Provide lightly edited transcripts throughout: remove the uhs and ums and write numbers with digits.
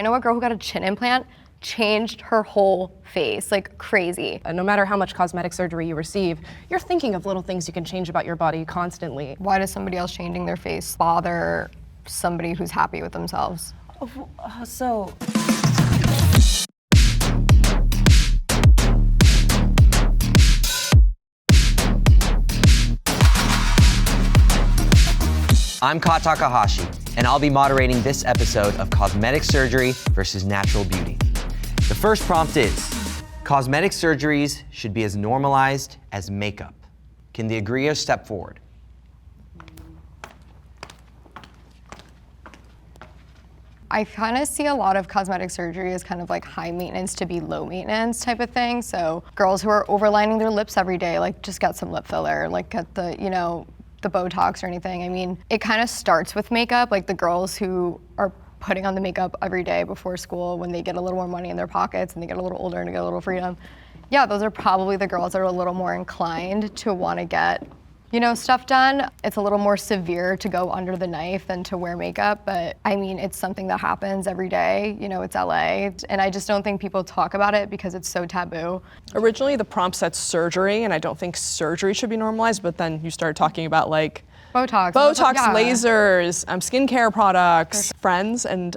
I know a girl who got a chin implant, changed her whole face, like crazy. And no matter how much cosmetic surgery you receive, you're thinking of little things you can change about your body constantly. Why does somebody else changing their face bother somebody who's happy with themselves? So I'm Kat Takahashi, and I'll be moderating this episode of Cosmetic Surgery versus Natural Beauty. The first prompt is, cosmetic surgeries should be as normalized as makeup. Can the agreeers step forward? I kind of see a lot of cosmetic surgery as kind of like high maintenance to be low maintenance type of thing. So girls who are overlining their lips every day, like just get some lip filler, like get the, the Botox or anything. I mean, it kind of starts with makeup, like the girls who are putting on the makeup every day before school when they get a little more money in their pockets and they get a little older and get a little freedom. Yeah, those are probably the girls that are a little more inclined to want to get, stuff done. It's a little more severe to go under the knife than to wear makeup, but I mean, it's something that happens every day. It's LA, and I just don't think people talk about it because it's so taboo. Originally, the prompt said surgery, and I don't think surgery should be normalized, but then you started talking about like Botox, yeah. Lasers, skincare products. Friends and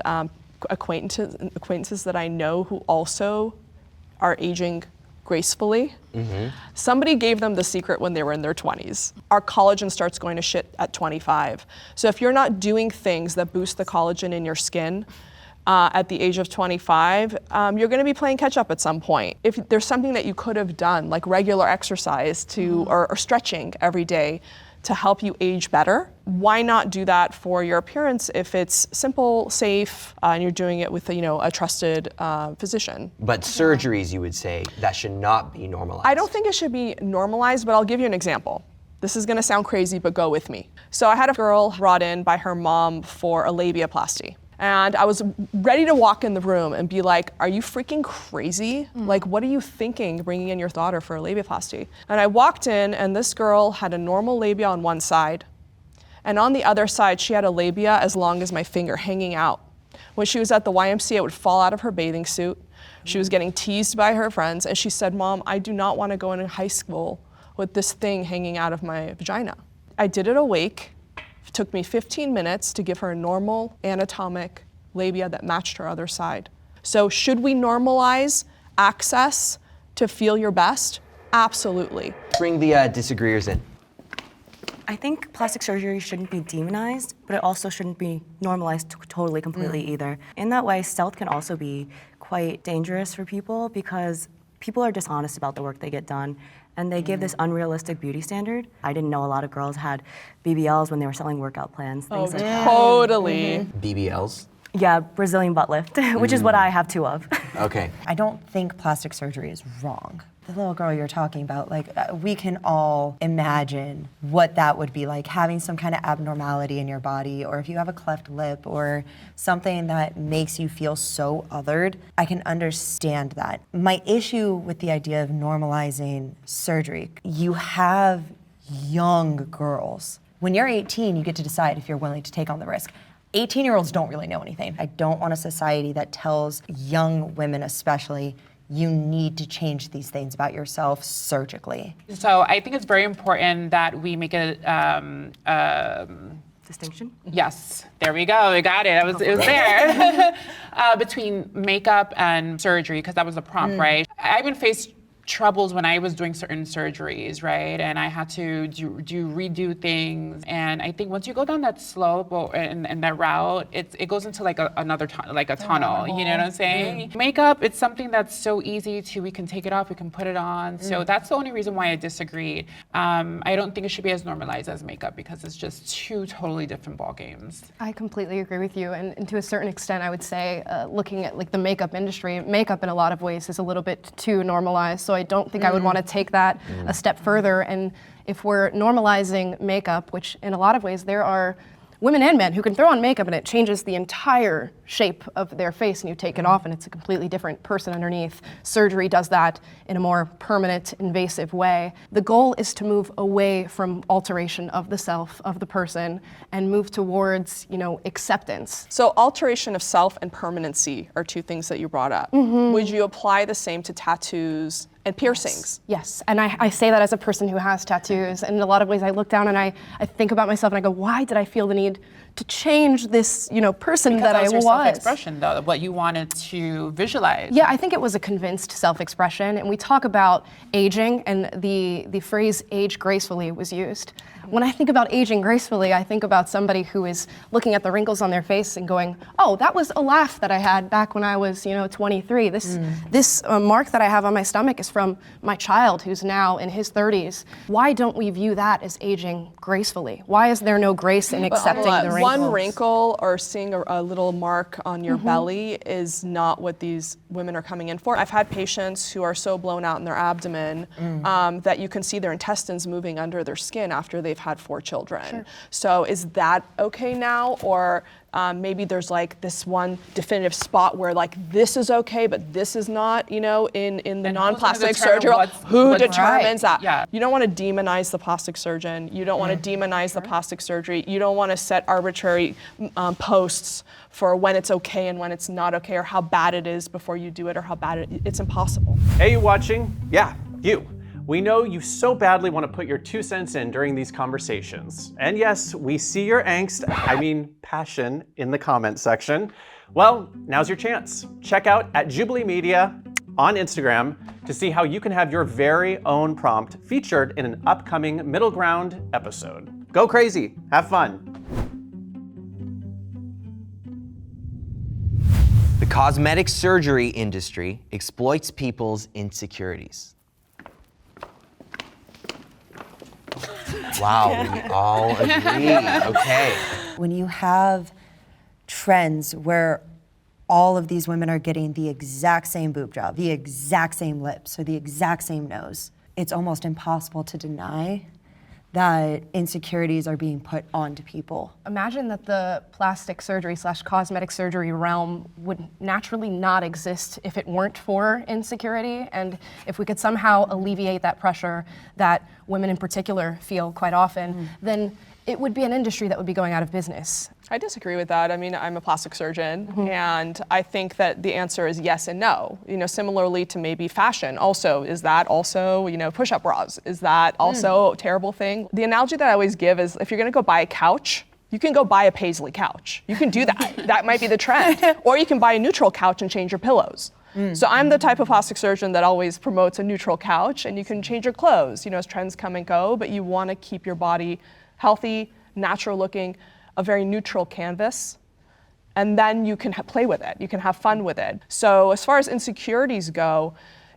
acquaintances that I know who also are aging gracefully. Mm-hmm. Somebody gave them the secret when they were in their 20s. Our collagen starts going to shit at 25. So if you're not doing things that boost the collagen in your skin at the age of 25, you're gonna be playing catch up at some point. If there's something that you could have done, like regular exercise or stretching every day to help you age better, why not do that for your appearance if it's simple, safe, and you're doing it with a trusted physician? But surgeries, you would say, that should not be normalized. I don't think it should be normalized, but I'll give you an example. This is gonna sound crazy, but go with me. So I had a girl brought in by her mom for a labiaplasty. And I was ready to walk in the room and be like, are you freaking crazy? Like, what are you thinking bringing in your daughter for a labiaplasty? And I walked in and this girl had a normal labia on one side. And on the other side, she had a labia as long as my finger hanging out. When she was at the YMCA, it would fall out of her bathing suit. She was getting teased by her friends. And she said, Mom, I do not want to go into high school with this thing hanging out of my vagina. I did it awake. It took me 15 minutes to give her a normal anatomic labia that matched her other side. So should we normalize access to feel your best? Absolutely. Bring the disagreeers in. I think plastic surgery shouldn't be demonized, but it also shouldn't be normalized totally, completely either. In that way, stealth can also be quite dangerous for people because people are dishonest about the work they get done, and they give this unrealistic beauty standard. I didn't know a lot of girls had BBLs when they were selling workout plans, things like that. Totally. BBLs? Yeah, Brazilian butt lift, which is what I have two of. Okay. I don't think plastic surgery is wrong. The little girl you're talking about, we can all imagine what that would be like, having some kind of abnormality in your body, or if you have a cleft lip, or something that makes you feel so othered. I can understand that. My issue with the idea of normalizing surgery, you have young girls. When you're 18, you get to decide if you're willing to take on the risk. 18-year-olds don't really know anything. I don't want a society that tells young women especially, you need to change these things about yourself surgically. So I think it's very important that we make a Distinction? yes, there we go, we got it, it was there. Between makeup and surgery, because that was the prompt, right? I even faced troubles when I was doing certain surgeries, right? And I had to redo things. And I think once you go down that slope and that route, it goes into like another tunnel, you know what I'm saying? Makeup, it's something that's so easy we can take it off, we can put it on. So that's the only reason why I disagreed. I don't think it should be as normalized as makeup because it's just two totally different ball games. I completely agree with you, and to a certain extent, I would say, looking at the makeup industry, makeup in a lot of ways is a little bit too normalized. So I don't think I would want to take that a step further. And if we're normalizing makeup, which in a lot of ways there are women and men who can throw on makeup and it changes the entire shape of their face, and you take it off and it's a completely different person underneath. Surgery does that in a more permanent, invasive way. The goal is to move away from alteration of the self, of the person, and move towards, acceptance. So alteration of self and permanency are two things that you brought up. Would you apply the same to tattoos and piercings? Yes, and I say that as a person who has tattoos, and in a lot of ways I look down and I think about myself and I go, why did I feel the need to change this, person Because that that I was your was? self-expression, though, what you wanted to visualize. Yeah, I think it was a convinced self-expression, and we talk about aging, and the phrase "age gracefully" was used. When I think about aging gracefully, I think about somebody who is looking at the wrinkles on their face and going, "Oh, that was a laugh that I had back when I was, 23. This mark that I have on my stomach is from my child who's now in his 30s." Why don't we view that as aging gracefully? Why is there no grace in accepting the wrinkles? One wrinkle or seeing a little mark on your belly is not what these women are coming in for. I've had patients who are so blown out in their abdomen that you can see their intestines moving under their skin after they've had 4 children. Sure. So is that okay now? Or maybe there's like this one definitive spot where like this is okay, but this is not, in the non-plastic surgery. Who determines that? Yeah. You don't want to demonize the plastic surgeon. You don't want to demonize the plastic surgery. You don't want to set arbitrary posts for when it's okay and when it's not okay, or how bad it is before you do it, or how bad it's impossible. Hey, you watching? Yeah, you. We know you so badly want to put your 2 cents in during these conversations. And yes, we see your angst, passion, in the comment section. Well, now's your chance. Check out @Jubilee Media on Instagram to see how you can have your very own prompt featured in an upcoming Middle Ground episode. Go crazy, have fun. The cosmetic surgery industry exploits people's insecurities. Wow, we all agree. Okay. When you have trends where all of these women are getting the exact same boob job, the exact same lips, or the exact same nose, it's almost impossible to deny that insecurities are being put onto people. Imagine that the plastic surgery / cosmetic surgery realm would naturally not exist if it weren't for insecurity, and if we could somehow alleviate that pressure that women in particular feel quite often, then it would be an industry that would be going out of business. I disagree with that. I mean, I'm a plastic surgeon, and I think that the answer is yes and no. Similarly to maybe fashion. Also, is that also, push-up bras? Is that also a terrible thing? The analogy that I always give is if you're gonna go buy a couch, you can go buy a paisley couch. You can do that. That might be the trend. Or you can buy a neutral couch and change your pillows. So I'm the type of plastic surgeon that always promotes a neutral couch, and you can change your clothes, as trends come and go, but you wanna keep your body healthy, natural looking, a very neutral canvas, and then you can play with it. You can have fun with it. So as far as insecurities go,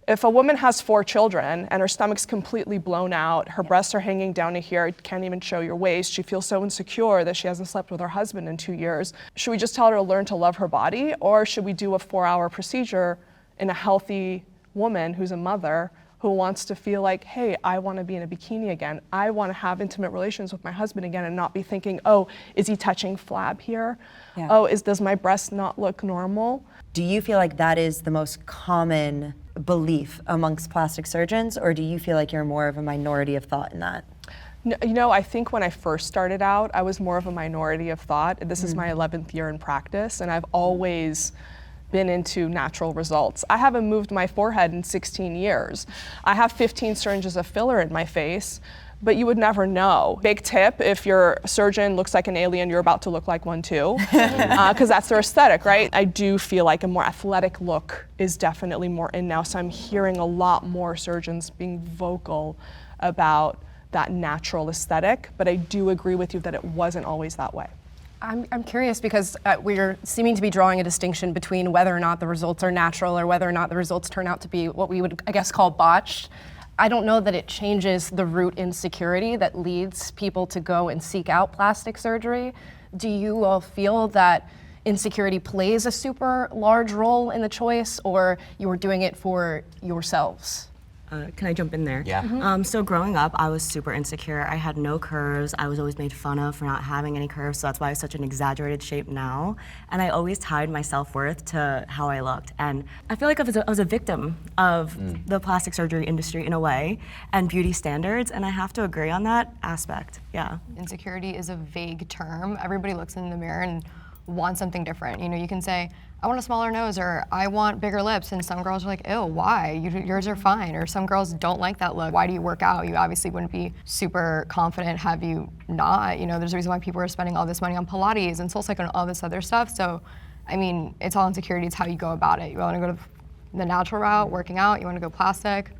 if a woman has 4 children and her stomach's completely blown out, her breasts are hanging down to here, can't even show your waist, she feels so insecure that she hasn't slept with her husband in 2 years, should we just tell her to learn to love her body, or should we do a 4-hour procedure in a healthy woman who's a mother who wants to feel like, hey, I want to be in a bikini again. I want to have intimate relations with my husband again, and not be thinking, oh, is he touching flab here? Yeah. Oh, does my breast not look normal? Do you feel like that is the most common belief amongst plastic surgeons, or do you feel like you're more of a minority of thought in that? No, I think when I first started out, I was more of a minority of thought. This is my 11th year in practice, and I've always been into natural results. I haven't moved my forehead in 16 years. I have 15 syringes of filler in my face, but you would never know. Big tip, if your surgeon looks like an alien, you're about to look like one too, because that's their aesthetic, right? I do feel like a more athletic look is definitely more in now, so I'm hearing a lot more surgeons being vocal about that natural aesthetic, but I do agree with you that it wasn't always that way. I'm curious because we're seeming to be drawing a distinction between whether or not the results are natural or whether or not the results turn out to be what we would, I guess, call botched. I don't know that it changes the root insecurity that leads people to go and seek out plastic surgery. Do you all feel that insecurity plays a super large role in the choice, or you're doing it for yourselves? Can I jump in there? Yeah. So growing up, I was super insecure. I had no curves. I was always made fun of for not having any curves, so that's why I have such an exaggerated shape now. And I always tied my self-worth to how I looked. And I feel like I was a victim of the plastic surgery industry in a way, and beauty standards, and I have to agree on that aspect, yeah. Insecurity is a vague term. Everybody looks in the mirror and wants something different. You know, you can say, I want a smaller nose, or I want bigger lips, and some girls are like, ew, why? Yours are fine. Or some girls don't like that look. Why do you work out? You obviously wouldn't be super confident have you not. You know, there's a reason why people are spending all this money on Pilates and SoulCycle and all this other stuff. So, I mean, it's all insecurity. It's how you go about it. You want to go to the natural route, working out, you want to go plastic,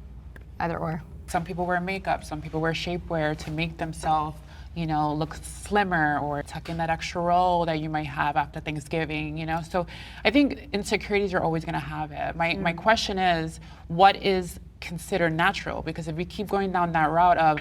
either or. Some people wear makeup, some people wear shapewear to make themselves, you know, look slimmer, or tuck in that extra roll that you might have after Thanksgiving, you know? So I think insecurities are always gonna have it. My question is, what is considered natural? Because if we keep going down that route of,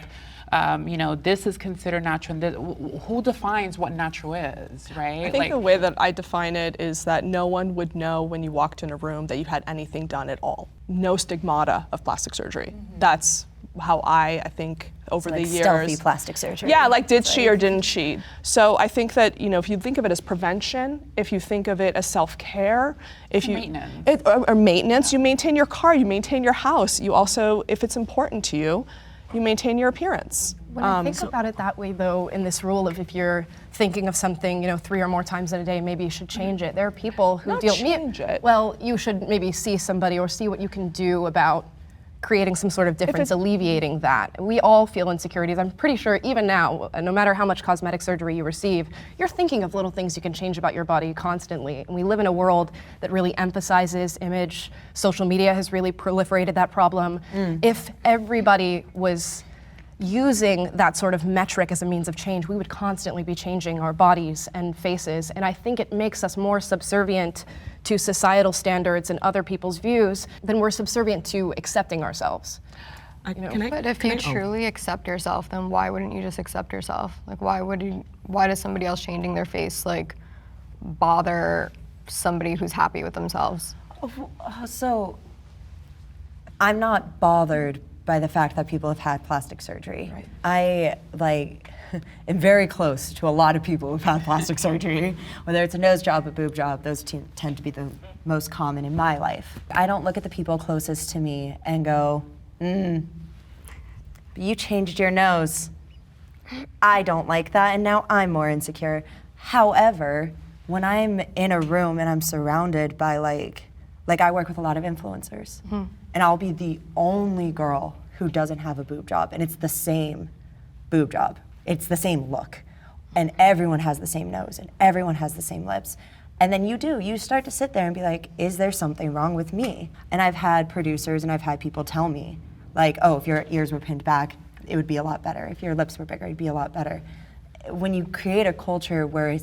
you know, this is considered natural, and this, who defines what natural is, right? I think the way that I define it is that no one would know when you walked in a room that you had anything done at all. No stigmata of plastic surgery. That's how I think over like the years. stealthy plastic surgery. Yeah, like did she or didn't she? So I think that, you know, if you think of it as prevention, if you think of it as self-care, if you maintenance. Or maintenance, you maintain your car, you maintain your house. You also, if it's important to you, you maintain your appearance. When I think about it that way, though, in this rule of if you're thinking of something, you know, 3 or more times in a day, maybe you should change it. There are people who Not deal. change it. Well, you should maybe see somebody or see what you can do about creating some sort of difference, alleviating that. We all feel insecurities. I'm pretty sure even now, no matter how much cosmetic surgery you receive, you're thinking of little things you can change about your body constantly. And we live in a world that really emphasizes image. Social media has really proliferated that problem. If everybody was using that sort of metric as a means of change, we would constantly be changing our bodies and faces. And I think it makes us more subservient to societal standards and other people's views than we're subservient to accepting ourselves. But if you truly accept yourself, then why wouldn't you just accept yourself? Like, why does somebody else changing their face, like, bother somebody who's happy with themselves? So I'm not bothered by the fact that people have had plastic surgery. Right. I am very close to a lot of people who've had plastic surgery, whether it's a nose job, a boob job, those tend to be the most common in my life. I don't look at the people closest to me and go, you changed your nose. I don't like that, and now I'm more insecure. However, when I'm in a room and I'm surrounded by like I work with a lot of influencers, and I'll be the only girl who doesn't have a boob job, and it's the same boob job. It's the same look, and everyone has the same nose, and everyone has the same lips. And then you start to sit there and be like, is there something wrong with me? And I've had producers and I've had people tell me, like, oh, if your ears were pinned back, it would be a lot better. If your lips were bigger, it'd be a lot better. When you create a culture where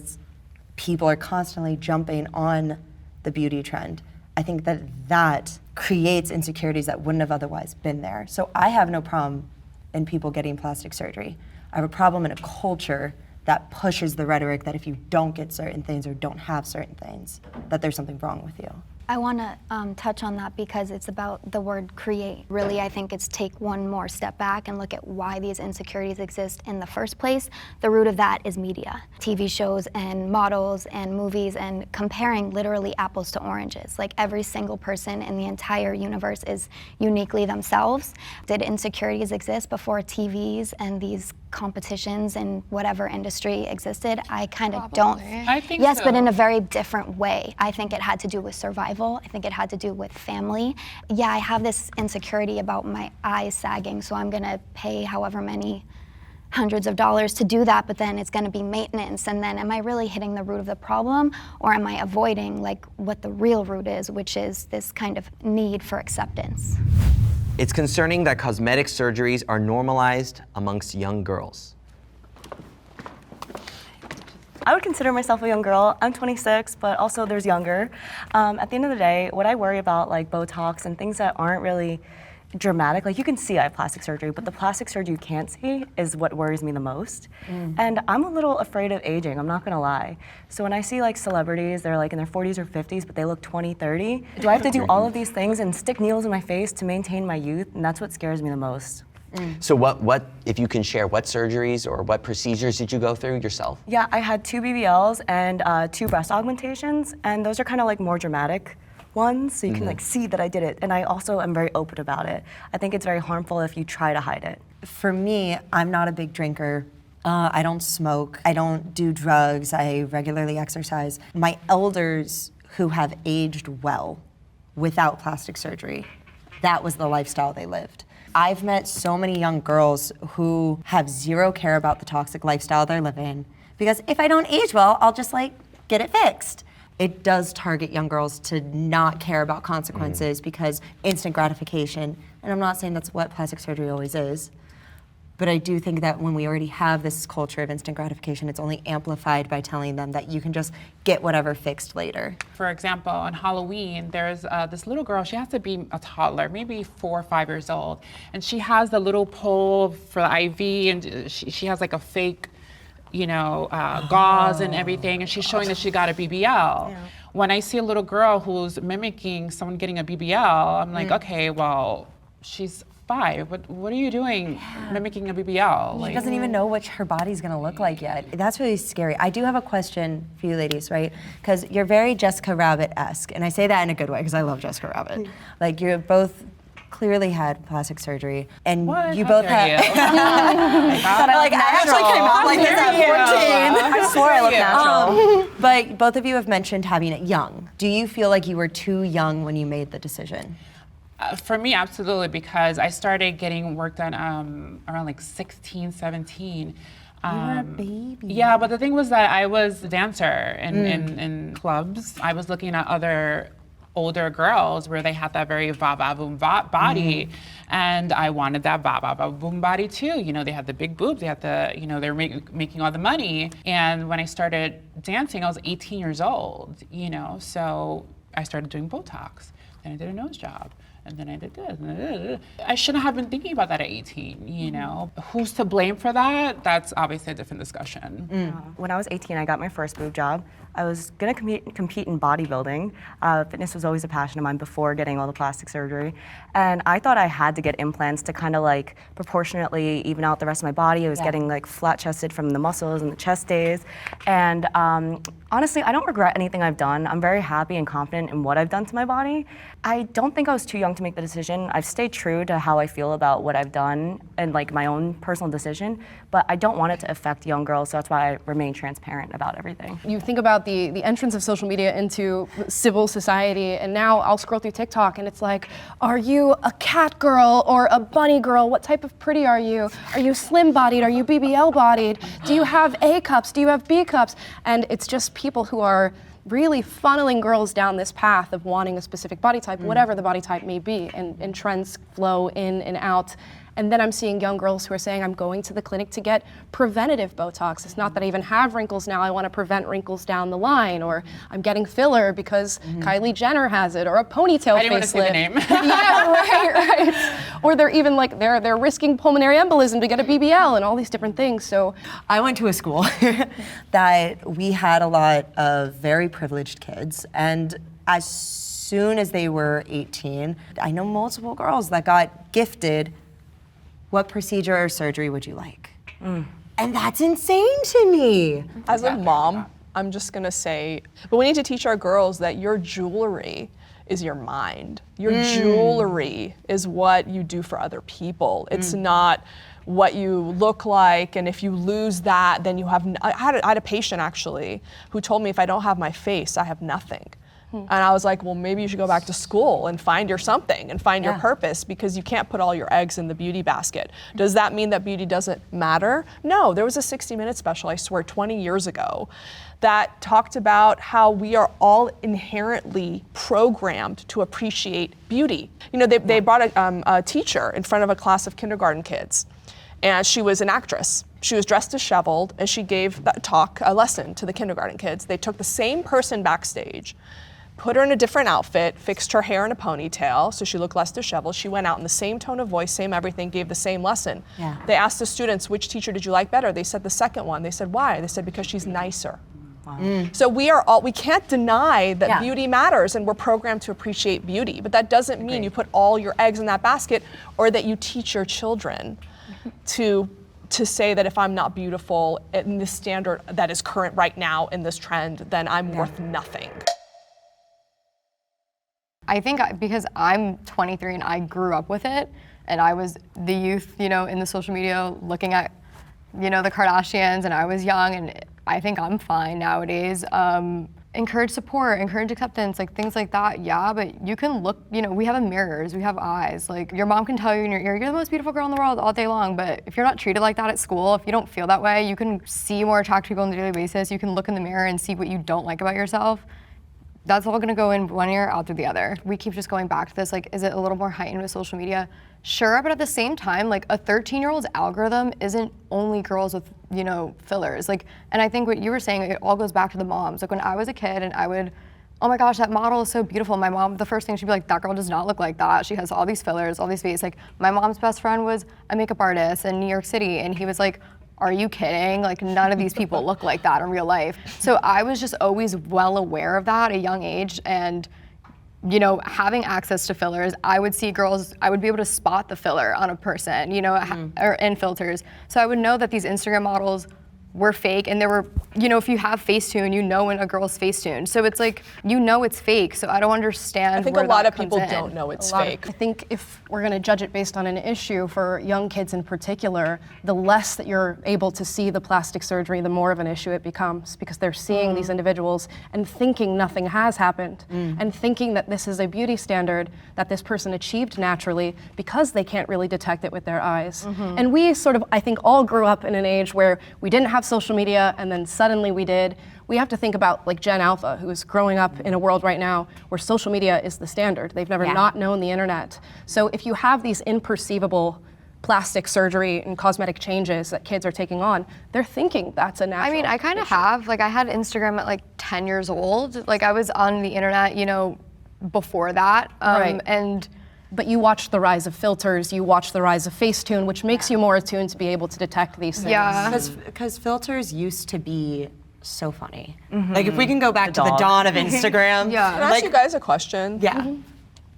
people are constantly jumping on the beauty trend, I think that creates insecurities that wouldn't have otherwise been there. So I have no problem in people getting plastic surgery. I have a problem in a culture that pushes the rhetoric that if you don't get certain things or don't have certain things, that there's something wrong with you. I want to touch on that because it's about the word create. Really, I think it's take one more step back and look at why these insecurities exist in the first place. The root of that is media, TV shows and models and movies, and comparing literally apples to oranges. Like every single person in the entire universe is uniquely themselves. Did insecurities exist before TVs and these competitions in whatever industry existed? I kind of don't. I think yes, so. but in a very different way. I think it had to do with survival. I think it had to do with family. Yeah, I have this insecurity about my eyes sagging, so I'm gonna pay however many hundreds of dollars to do that, but then it's gonna be maintenance, and then am I really hitting the root of the problem, or am I avoiding like what the real root is, which is this kind of need for acceptance? It's concerning that cosmetic surgeries are normalized amongst young girls. I would consider myself a young girl. I'm 26, but also there's younger. At the end of the day, what I worry about, like Botox and things that aren't really dramatic. Like, you can see I have plastic surgery, but the plastic surgery you can't see is what worries me the most. And I'm a little afraid of aging, I'm not gonna lie. So when I see like celebrities, they're like in their 40s or 50s, but they look 20, 30, do I have to do all of these things and stick needles in my face to maintain my youth? And that's what scares me the most. So what, if you can share, what surgeries or what procedures did you go through yourself? Yeah, I had 2 BBLs and 2 breast augmentations, and those are kind of like more dramatic ones, so you can like see that I did it. And I also am very open about it. I think it's very harmful if you try to hide it. For me, I'm not a big drinker. I don't smoke. I don't do drugs. I regularly exercise. My elders who have aged well without plastic surgery, that was the lifestyle they lived. I've met so many young girls who have zero care about the toxic lifestyle they're living, because if I don't age well, I'll just like get it fixed. It does target young girls to not care about consequences because instant gratification, and I'm not saying that's what plastic surgery always is, but I do think that when we already have this culture of instant gratification, it's only amplified by telling them that you can just get whatever fixed later. For example, on Halloween, there's this little girl, she has to be a toddler, maybe 4 or 5 years old, and she has the little pole for the IV, and she has like a fake, gauze and everything, and she's showing that she got a BBL. Yeah. When I see a little girl who's mimicking someone getting a BBL, I'm like, okay, well, she's 5. What are you doing mimicking a BBL? She doesn't even know what her body's gonna look like yet. That's really scary. I do have a question for you ladies, right? Because you're very Jessica Rabbit-esque, and I say that in a good way because I love Jessica Rabbit. Like, you're both clearly had plastic surgery, and you both had. I actually came out like this at 14. I swore I looked natural. But both of you have mentioned having it young. Do you feel like you were too young when you made the decision? For me, absolutely, because I started getting work done around like 16, 17. You were a baby. Yeah, but the thing was that I was a dancer in clubs. I was looking at other older girls where they had that very va-va-boom body, and I wanted that va-va-boom body too. They had the big boobs, they had the, they're making all the money. And when I started dancing, I was 18 years old, so I started doing Botox. Then I did a nose job. And then I did this. I shouldn't have been thinking about that at 18, Who's to blame for that? That's obviously a different discussion. When I was 18, I got my first boob job. I was gonna compete in bodybuilding. Fitness was always a passion of mine before getting all the plastic surgery. And I thought I had to get implants to kind of like proportionately even out the rest of my body. I was getting like flat chested from the muscles and the chest days. And honestly, I don't regret anything I've done. I'm very happy and confident in what I've done to my body. I don't think I was too young to make the decision. I've stayed true to how I feel about what I've done and like my own personal decision, but I don't want it to affect young girls, so that's why I remain transparent about everything. You think about the entrance of social media into civil society, and now I'll scroll through TikTok and it's like, are you a cat girl or a bunny girl? What type of pretty are you? Are you slim bodied? Are you BBL bodied? Do you have A cups? Do you have B cups? And it's just people who are really funneling girls down this path of wanting a specific body type, whatever the body type may be, and trends flow in and out. And then I'm seeing young girls who are saying, I'm going to the clinic to get preventative Botox. It's not that I even have wrinkles now, I want to prevent wrinkles down the line, or I'm getting filler because Kylie Jenner has it, or a ponytail facelift. I didn't want to say the name. Yeah, right. Or they're even like, they're risking pulmonary embolism to get a BBL and all these different things, so. I went to a school that we had a lot of very privileged kids, and as soon as they were 18, I know multiple girls that got gifted, what procedure or surgery would you like? And that's insane to me. As a mom, I'm just gonna say, but we need to teach our girls that your jewelry is your mind. Your jewelry is what you do for other people. It's not what you look like, and if you lose that, then you have, I had a patient actually who told me if I don't have my face, I have nothing. And I was like, well, maybe you should go back to school and find your something and find your purpose, because you can't put all your eggs in the beauty basket. Does that mean that beauty doesn't matter? No, there was a 60 Minutes special, I swear, 20 years ago, that talked about how we are all inherently programmed to appreciate beauty. They brought a teacher in front of a class of kindergarten kids, and she was an actress. She was dressed disheveled, and she gave a lesson to the kindergarten kids. They took the same person backstage, put her in a different outfit, fixed her hair in a ponytail so she looked less disheveled. She went out in the same tone of voice, same everything, gave the same lesson. Yeah. They asked the students, which teacher did you like better? They said the second one. They said, why? They said, because she's nicer. So we can't deny that beauty matters and we're programmed to appreciate beauty, but that doesn't mean you put all your eggs in that basket or that you teach your children to say that if I'm not beautiful in this standard that is current right now in this trend, then I'm worth nothing. I think because I'm 23 and I grew up with it, and I was the youth, in the social media looking at, the Kardashians, and I was young, and I think I'm fine nowadays. Encourage support, encourage acceptance, like things like that, yeah, but you can look, we have mirrors, we have eyes. Like your mom can tell you in your ear, you're the most beautiful girl in the world all day long, but if you're not treated like that at school, if you don't feel that way, you can see more attractive people on a daily basis, you can look in the mirror and see what you don't like about yourself. That's all gonna go in one ear, out through the other. We keep just going back to this, like, is it a little more heightened with social media? Sure, but at the same time, like a 13-year-old's algorithm isn't only girls with, fillers. Like, and I think what you were saying, it all goes back to the moms. Like when I was a kid and I would, oh my gosh, that model is so beautiful. My mom, the first thing she'd be like, that girl does not look like that. She has all these fillers, all these face. Like my mom's best friend was a makeup artist in New York City, and he was like, are you kidding? Like none of these people look like that in real life. So I was just always well aware of that at a young age, and having access to fillers, I would see girls, I would be able to spot the filler on a person, or in filters. So I would know that these Instagram models were fake, and there were, if you have Facetune, when a girl's Facetuned. So it's like, it's fake, so I don't understand. I think a lot of people don't know it's fake. I think if we're gonna judge it based on an issue for young kids in particular, the less that you're able to see the plastic surgery, the more of an issue it becomes, because they're seeing these individuals and thinking nothing has happened, and thinking that this is a beauty standard that this person achieved naturally because they can't really detect it with their eyes. And we sort of, I think, all grew up in an age where we didn't have social media, and then suddenly we did. We have to think about like Gen Alpha, who is growing up in a world right now where social media is the standard. They've never not known the internet. So if you have these imperceivable plastic surgery and cosmetic changes that kids are taking on, they're thinking that's a natural. I mean, I kind of have. Like I had Instagram at like 10 years old. Like I was on the internet, before that. But you watch the rise of filters, you watch the rise of Facetune, which makes you more attuned to be able to detect these things. Yeah. Because filters used to be so funny. Like if we can go back to the dawn of Instagram. Can I ask you guys a question? Yeah.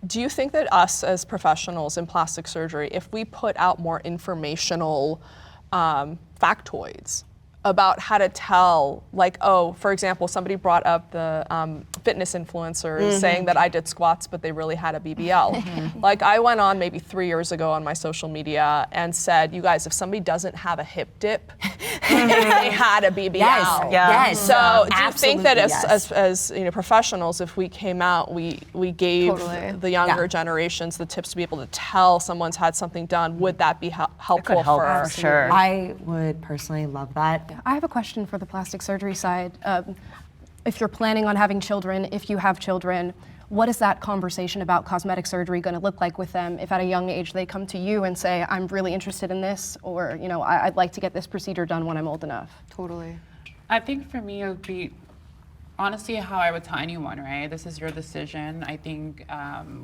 Do you think that us as professionals in plastic surgery, if we put out more informational factoids about how to tell, like, for example, somebody brought up the fitness influencers saying that I did squats, but they really had a BBL. Like, I went on maybe 3 years ago on my social media and said, you guys, if somebody doesn't have a hip dip, they had a BBL. Yes. So do you think that as professionals, if we came out, we gave the younger generations the tips to be able to tell someone's had something done, would that be helpful for sure? I would personally love that. I have a question for the plastic surgery side. If you're planning on having children, if you have children, what is that conversation about cosmetic surgery going to look like with them if at a young age they come to you and say, I'm really interested in this, or I'd like to get this procedure done when I'm old enough? Totally. I think for me it would be honestly how I would tell anyone, right? This is your decision. I think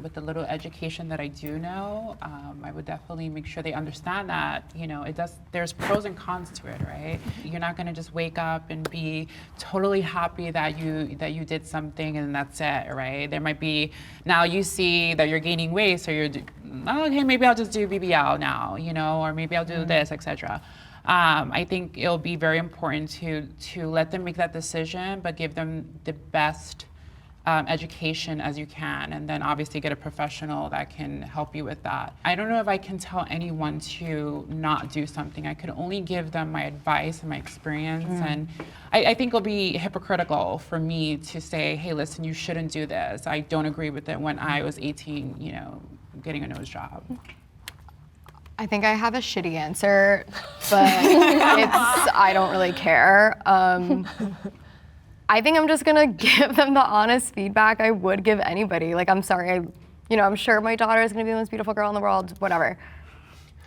with the little education that I do know, I would definitely make sure they understand that, there's pros and cons to it, right? You're not gonna just wake up and be totally happy that you did something and that's it, right? There might be, now you see that you're gaining weight, so you're, okay, maybe I'll just do BBL now, or maybe I'll do this, etc. I think it'll be very important to let them make that decision, but give them the best education as you can, and then obviously get a professional that can help you with that. I don't know if I can tell anyone to not do something. I could only give them my advice and my experience, and I think it'll be hypocritical for me to say, hey, listen, you shouldn't do this. I don't agree with it when I was 18, getting a nose job. I think I have a shitty answer, but I don't really care. I think I'm just gonna give them the honest feedback I would give anybody. Like, I'm sorry, I'm sure my daughter is gonna be the most beautiful girl in the world, whatever.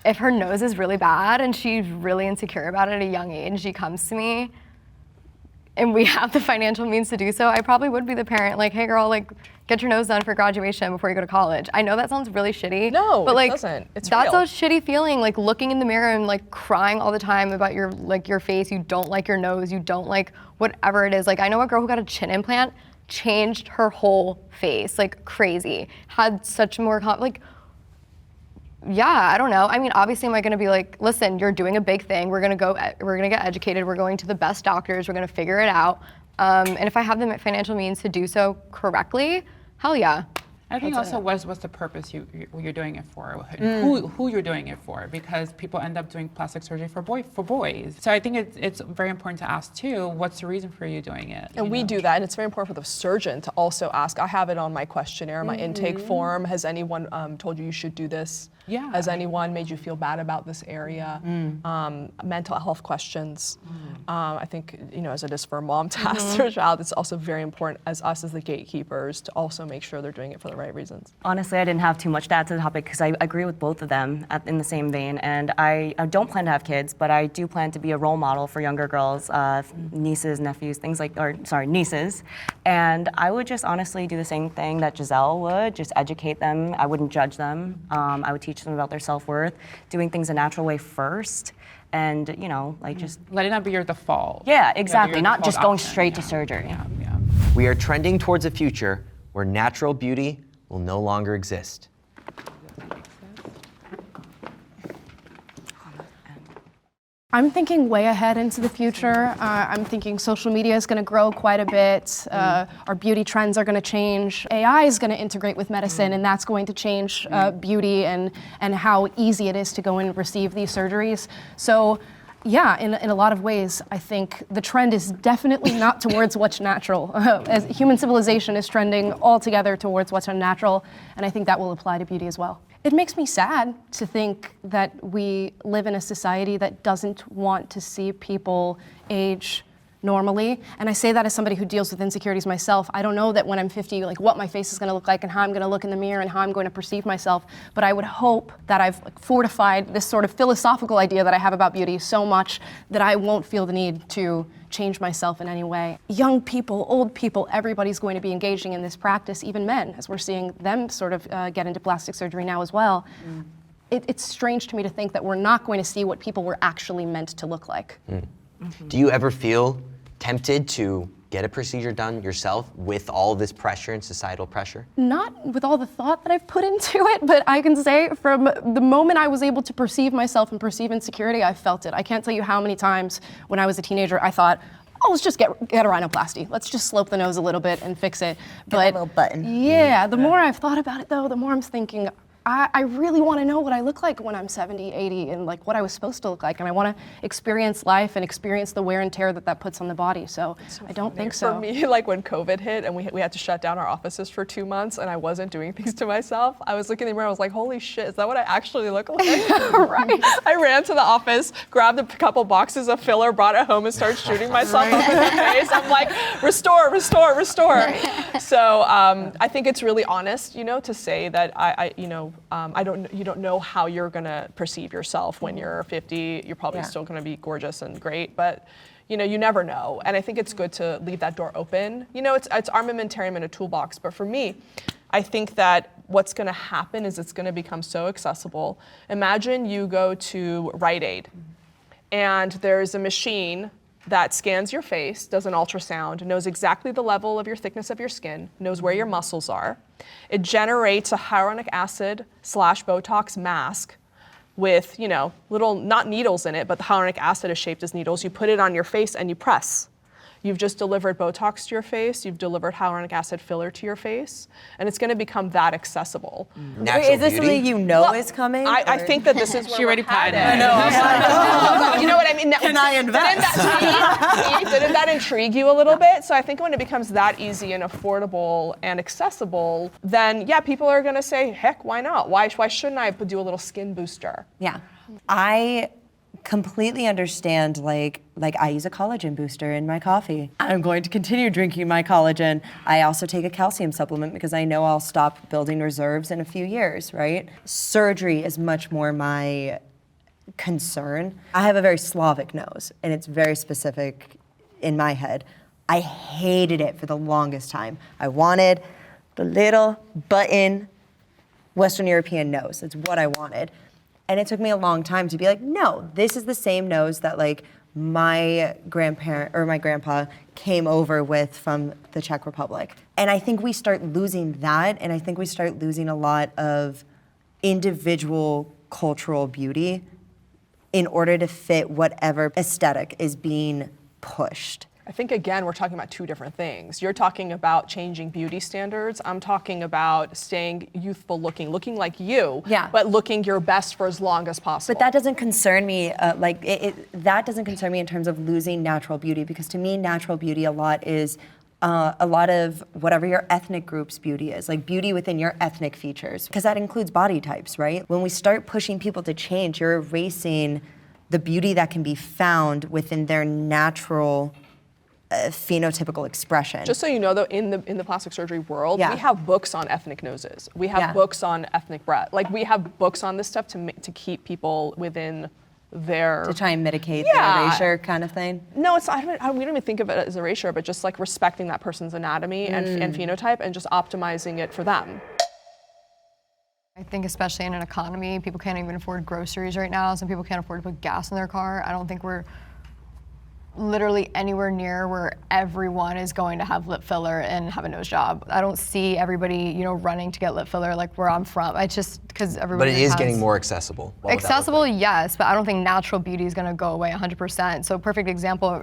If her nose is really bad and she's really insecure about it at a young age, she comes to me, and we have the financial means to do so, I probably would be the parent, like, hey girl, like, get your nose done for graduation before you go to college. I know that sounds really shitty. No, but it like, doesn't. It's that's real. a shitty feeling, like looking in the mirror and like crying all the time about your face. You don't like your nose. You don't like whatever it is. Like I know a girl who got a chin implant, changed her whole face, like crazy. Had such more yeah, I don't know. I mean, obviously, am I going to be like, listen, you're doing a big thing. We're going to get educated. We're going to the best doctors. We're going to figure it out. And if I have the financial means to do so correctly, hell yeah. I think also what's the purpose you're doing it for, who you're doing it for, because people end up doing plastic surgery for boys. So I think it's very important to ask too, what's the reason for you doing it? And we do that, and it's very important for the surgeon to also ask. I have it on my questionnaire, my intake form. Has anyone told you should do this? Yeah. Has anyone made you feel bad about this area? Mental health questions. I think, as it is for a mom to ask their child, it's also very important as us as the gatekeepers to also make sure they're doing it for the right reasons. Honestly, I didn't have too much to add to the topic because I agree with both of them in the same vein. And I don't plan to have kids, but I do plan to be a role model for younger girls, nieces, nephews, nieces. And I would just honestly do the same thing that Giselle would, just educate them. I wouldn't judge them. I would teach them about their self-worth, doing things a natural way first. And, just... Let it not be your default. Yeah, exactly. Your Not default just going option. straight to surgery. Yeah. We are trending towards a future where natural beauty will no longer exist. I'm thinking way ahead into the future. I'm thinking social media is going to grow quite a bit. Our beauty trends are going to change. AI is going to integrate with medicine, and that's going to change beauty and how easy it is to go and receive these surgeries. So, yeah, in a lot of ways, I think the trend is definitely not towards what's natural. As human civilization is trending altogether towards what's unnatural, and I think that will apply to beauty as well. It makes me sad to think that we live in a society that doesn't want to see people age normally. And I say that as somebody who deals with insecurities myself. I don't know that when I'm 50, like what my face is gonna look like and how I'm gonna look in the mirror and how I'm going to perceive myself. But I would hope that I've fortified this sort of philosophical idea that I have about beauty so much that I won't feel the need to change myself in any way. Young people, old people, everybody's going to be engaging in this practice, even men, as we're seeing them sort of get into plastic surgery now as well. It's strange to me to think that we're not going to see what people were actually meant to look like. Do you ever feel tempted to get a procedure done yourself with all this pressure and societal pressure? Not with all the thought that I've put into it, but I can say from the moment I was able to perceive myself and perceive insecurity, I felt it. I can't tell you how many times when I was a teenager I thought, oh, let's just get a rhinoplasty. Let's just slope the nose a little bit and fix it. Get a little button. Yeah, the more I've thought about it though, the more I'm thinking, I really want to know what I look like when I'm 70, 80, and like what I was supposed to look like. And I want to experience life and experience the wear and tear that puts on the body. So I don't think so. For me, like when COVID hit and we had to shut down our offices for 2 months and I wasn't doing things to myself, I was looking in the mirror, I was like, holy shit, is that what I actually look like? Right. I ran to the office, grabbed a couple boxes of filler, brought it home and started shooting myself up in the face. I'm like, restore, restore, restore. Right. So I think it's really honest, to say that you don't know how you're gonna perceive yourself when you're 50. You're probably still gonna be gorgeous and great, but you never know. And I think it's good to leave that door open. It's armamentarium in a toolbox, but for me, I think that what's gonna happen is it's gonna become so accessible. Imagine you go to Rite Aid and there's a machine that scans your face, does an ultrasound, knows exactly the level of your thickness of your skin, knows where your muscles are. It generates a hyaluronic acid / Botox mask with, little, not needles in it, but the hyaluronic acid is shaped as needles. You put it on your face and you press. You've just delivered Botox to your face, you've delivered hyaluronic acid filler to your face, and it's gonna become that accessible. Natural Wait, is this beauty? something is coming? I think that this is where She already we're headed. planned it. You know what I mean? Can I invest? Didn't that intrigue you a little bit? So I think when it becomes that easy and affordable and accessible, then people are gonna say, heck, why not? Why shouldn't I do a little skin booster? Yeah. I completely understand, like I use a collagen booster in my coffee. I'm going to continue drinking my collagen. I also take a calcium supplement because I know I'll stop building reserves in a few years, right? Surgery is much more my concern. I have a very Slavic nose, and it's very specific in my head. I hated it for the longest time. I wanted the little button Western European nose. That's what I wanted. And it took me a long time to be like, no, this is the same nose that like my grandparent or my grandpa came over with from the Czech Republic. And I think we start losing that, and I think we start losing a lot of individual cultural beauty in order to fit whatever aesthetic is being pushed. I think, again, we're talking about two different things. You're talking about changing beauty standards. I'm talking about staying youthful looking like you, Yeah. but looking your best for as long as possible. But that doesn't concern me, that doesn't concern me in terms of losing natural beauty, because to me, natural beauty a lot is a lot of whatever your ethnic group's beauty is, like beauty within your ethnic features, because that includes body types, right? When we start pushing people to change, you're erasing the beauty that can be found within their natural phenotypical expression. Just so you know, though, in the plastic surgery world, Yeah. we have books on ethnic noses. We have Yeah. books on ethnic breath. Like, we have books on this stuff to keep people within their... to try and mitigate Yeah. the erasure kind of thing. No, it's we don't even think of it as erasure, but just like respecting that person's anatomy and phenotype and just optimizing it for them. I think especially in an economy, people can't even afford groceries right now. Some people can't afford to put gas in their car. I don't think we're literally anywhere near where everyone is going to have lip filler and have a nose job. I don't see everybody, running to get lip filler like where I'm from. I just, because everybody But it is has- getting more accessible. What would that look Accessible, like? yes, but I don't think natural beauty is gonna go away 100%. So perfect example,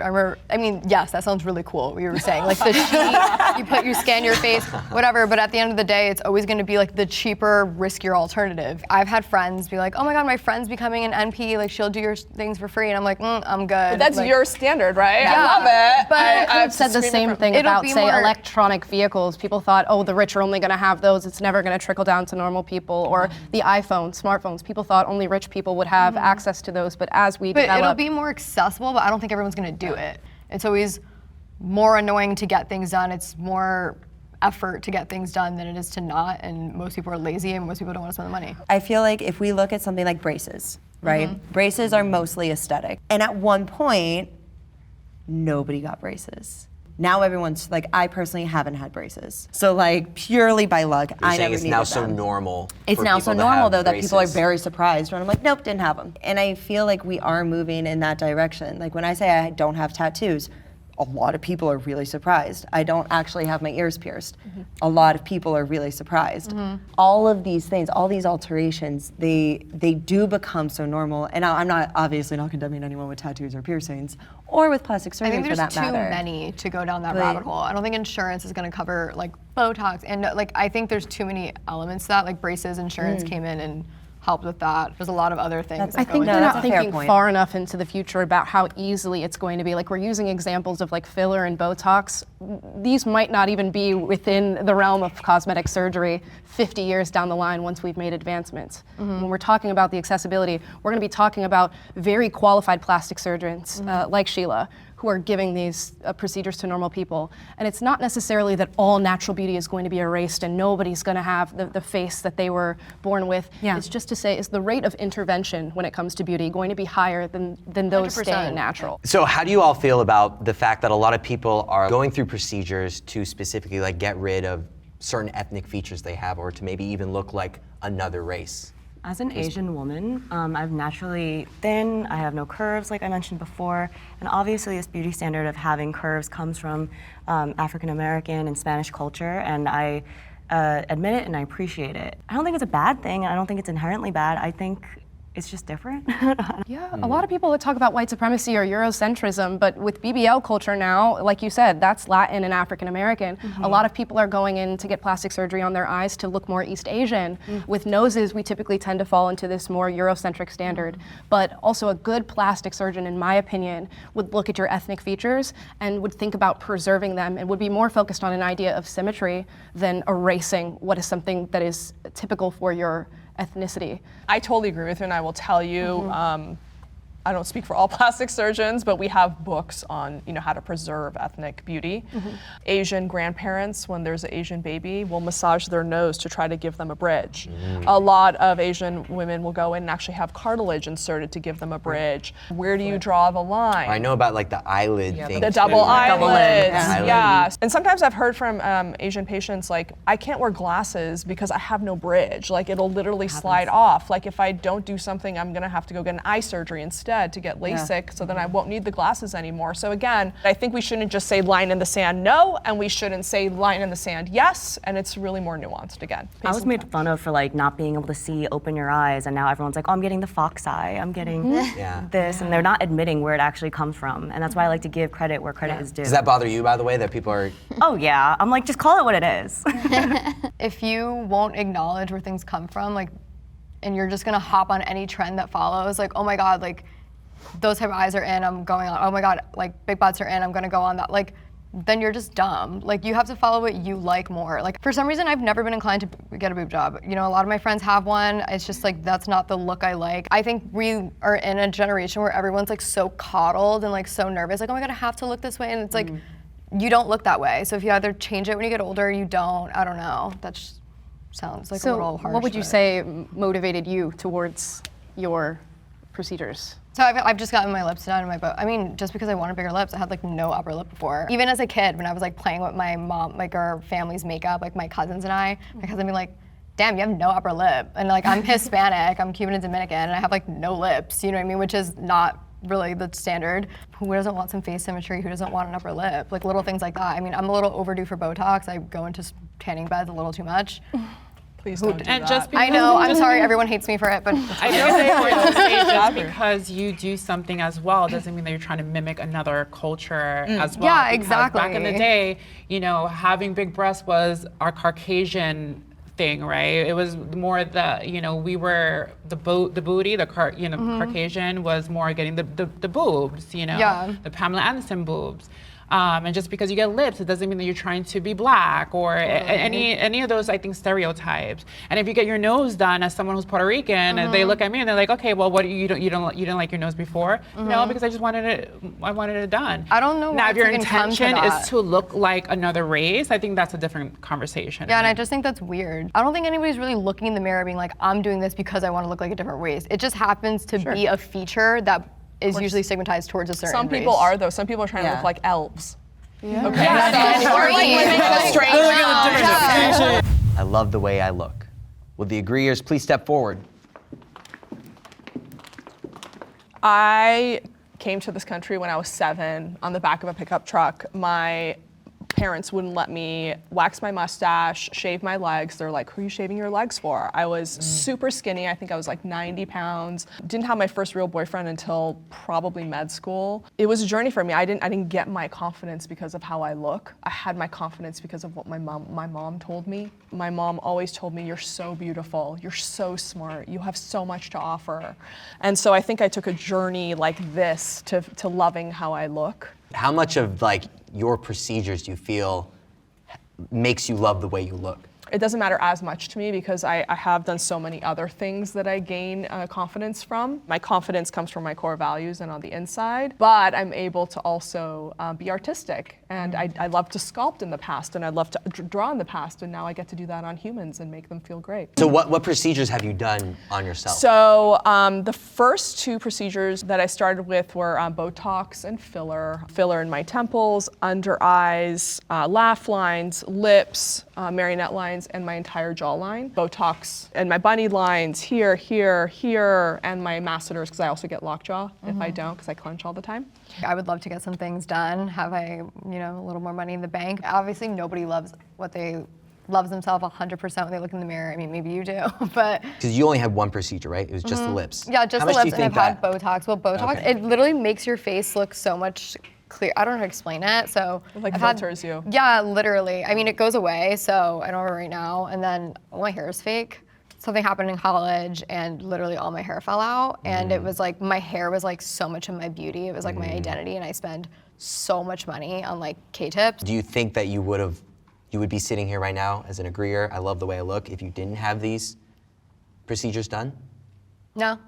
yes, that sounds really cool, what you were saying. Like the sheet, you scan your face, whatever, but at the end of the day, it's always gonna be like the cheaper, riskier alternative. I've had friends be like, oh my God, my friend's becoming an NP, like she'll do your things for free, and I'm like, I'm good. But that's Like, your standard, right? Yeah, I love it. but I've said the same thing It'll about, be say, more- electronic vehicles. People thought, oh, the rich are only going to have those. It's never going to trickle down to normal people. Or the iPhone, smartphones. People thought only rich people would have access to those. But as we But it'll develop, be more accessible, but I don't think everyone's gonna do it. It's always more annoying to get things done. It's more effort to get things done than it is to not, and most people are lazy and most people don't wanna spend the money. I feel like if we look at something like braces, right? Braces are mostly aesthetic. And at one point, nobody got braces. Now everyone's like, I personally haven't had braces. So like purely by luck, You're I saying never it's needed now so them. normal. It's for now people so to normal have though that people are braces. very surprised when I'm like, nope, didn't have them. And I feel like we are moving in that direction. Like when I say I don't have tattoos, a lot of people are really surprised. I don't actually have my ears pierced. A lot of people are really surprised. All of these things, all these alterations, they do become so normal. And I'm not obviously not condemning anyone with tattoos or piercings or with plastic I surgery think for there's that too matter. many to go down that But- rabbit hole. I don't think insurance is gonna cover like Botox, and like I think there's too many elements to that. Like braces, insurance came in and helped with that. There's a lot of other things. I that think go we're into that's not a fair thinking point. far enough into the future about how easily it's going to be. Like we're using examples of like filler and Botox. These might not even be within the realm of cosmetic surgery 50 years down the line once we've made advancements. When we're talking about the accessibility, we're going to be talking about very qualified plastic surgeons like Sheila, who are giving these procedures to normal people. And it's not necessarily that all natural beauty is going to be erased and nobody's going to have the face that they were born with. Yeah. It's just to say, is the rate of intervention when it comes to beauty going to be higher than those 100%. staying natural? So how do you all feel about the fact that a lot of people are going through procedures to specifically like get rid of certain ethnic features they have, or to maybe even look like another race? As an Asian woman, I'm naturally thin, I have no curves like I mentioned before, and obviously this beauty standard of having curves comes from African American and Spanish culture, and I admit it and I appreciate it. I don't think it's a bad thing, I don't think it's inherently bad, I think it's just different. Yeah, a lot of people would talk about white supremacy or Eurocentrism, but with BBL culture now, like you said, that's Latin and African American. A lot of people are going in to get plastic surgery on their eyes to look more East Asian. With noses, we typically tend to fall into this more Eurocentric standard. But also a good plastic surgeon, in my opinion, would look at your ethnic features and would think about preserving them and would be more focused on an idea of symmetry than erasing what is something that is typical for your ethnicity. I totally agree with you, and I will tell you, I don't speak for all plastic surgeons, but we have books on, how to preserve ethnic beauty. Asian grandparents, when there's an Asian baby, will massage their nose to try to give them a bridge. A lot of Asian women will go in and actually have cartilage inserted to give them a bridge. Where do you draw the line? I know about like the eyelid thing. The double eyelids, Eyelid. yeah. And sometimes I've heard from Asian patients, like, I can't wear glasses because I have no bridge. Like, it'll literally slide off. Like, if I don't do something, I'm gonna have to go get an eye surgery instead to get LASIK, so then I won't need the glasses anymore. So again, I think we shouldn't just say line in the sand no, and we shouldn't say line in the sand yes, and it's really more nuanced again. I was made fun of for like not being able to see, open your eyes, and now everyone's like, oh, I'm getting the fox eye, I'm getting this, and they're not admitting where it actually comes from. And that's why I like to give credit where credit is due. Does that bother you, by the way, that people are? Oh yeah, I'm like, just call it what it is. If you won't acknowledge where things come from, like, and you're just gonna hop on any trend that follows, like, oh my God, like, those type of eyes are in, I'm going on, oh my God, like, big butts are in, I'm gonna go on that, like, then you're just dumb. Like, you have to follow what you like more. Like, for some reason, I've never been inclined to get a boob job. A lot of my friends have one. It's just like, that's not the look I like. I think we are in a generation where everyone's like so coddled and like so nervous, like, oh my God, I have to look this way. And it's like, you don't look that way. So if you either change it when you get older, or you don't, I don't know. That just sounds like a little harsh. What would you but- say motivated you towards your procedures? So I've just gotten my lips done and my bow. I mean, just because I wanted bigger lips, I had like no upper lip before. Even as a kid, when I was like playing with my mom, like our family's makeup, like my cousins and I, my cousin would be like, damn, you have no upper lip. And like, I'm Hispanic, I'm Cuban and Dominican, and I have like no lips, you know what I mean? Which is not really the standard. Who doesn't want some face symmetry? Who doesn't want an upper lip? Like little things like that. I mean, I'm a little overdue for Botox. I go into tanning beds a little too much. Please don't do And that. just because I know, I'm sorry, everyone hates me for it, but I don't say just because you do something as well doesn't mean that you're trying to mimic another culture as well. Yeah, Because exactly. Back in the day, having big breasts was our Caucasian thing, right? It was more we were the booty, Caucasian was more getting the boobs, the Pamela Anderson boobs. And just because you get lips, it doesn't mean that you're trying to be black or any of those, I think, stereotypes. And if you get your nose done as someone who's Puerto Rican, and they look at me and they're like, okay, well, what you didn't like your nose before? No, because I just wanted it done. I don't know Now, why if your it's even come to intention that. is to look like another race, I think that's a different conversation. Yeah, and I just think that's weird. I don't think anybody's really looking in the mirror being like, I'm doing this because I want to look like a different race. It just happens to be a feature that is usually stigmatized towards a certain Some people race. are, though. Some people are trying to look like elves. Yeah. Okay. I love the way I look. Will the agreeers please step forward? I came to this country when I was 7 on the back of a pickup truck. My parents wouldn't let me wax my mustache, shave my legs. They're like, who are you shaving your legs for? I was super skinny. I think I was like 90 pounds. Didn't have my first real boyfriend until probably med school. It was a journey for me. I didn't get my confidence because of how I look. I had my confidence because of what my mom told me. My mom always told me, you're so beautiful, you're so smart, you have so much to offer. And so I think I took a journey like this to loving how I look. How much of like your procedures do you feel makes you love the way you look? It doesn't matter as much to me because I have done so many other things that I gain confidence from. My confidence comes from my core values and on the inside, but I'm able to also be artistic. And I love to sculpt in the past, and I love to draw in the past, and now I get to do that on humans and make them feel great. So what procedures have you done on yourself? So the first 2 procedures that I started with were Botox and filler. Filler in my temples, under eyes, laugh lines, lips, marionette lines, and my entire jawline. Botox and my bunny lines here, here, here, and my masseters, because I also get lockjaw if I don't, because I clench all the time. I would love to get some things done, have a little more money in the bank. Obviously, nobody loves themselves 100% when they look in the mirror. I mean, maybe you do, but. Because you only had one procedure, right? It was just the lips. Yeah, just How the much do lips, you and think I've had that- Botox. Well, Botox, Okay. it literally makes your face look so much clear. I don't know how to explain it, so. It like I've had- filters you. Yeah, literally. I mean, it goes away, so I don't have it right now, and then all my hair is fake. Something happened in college, and literally all my hair fell out, and it was like, my hair was like so much of my beauty. It was like my identity, and I spend so much money on like K-tips. Do you think that you would be sitting here right now as an agreeer, I love the way I look, if you didn't have these procedures done? No.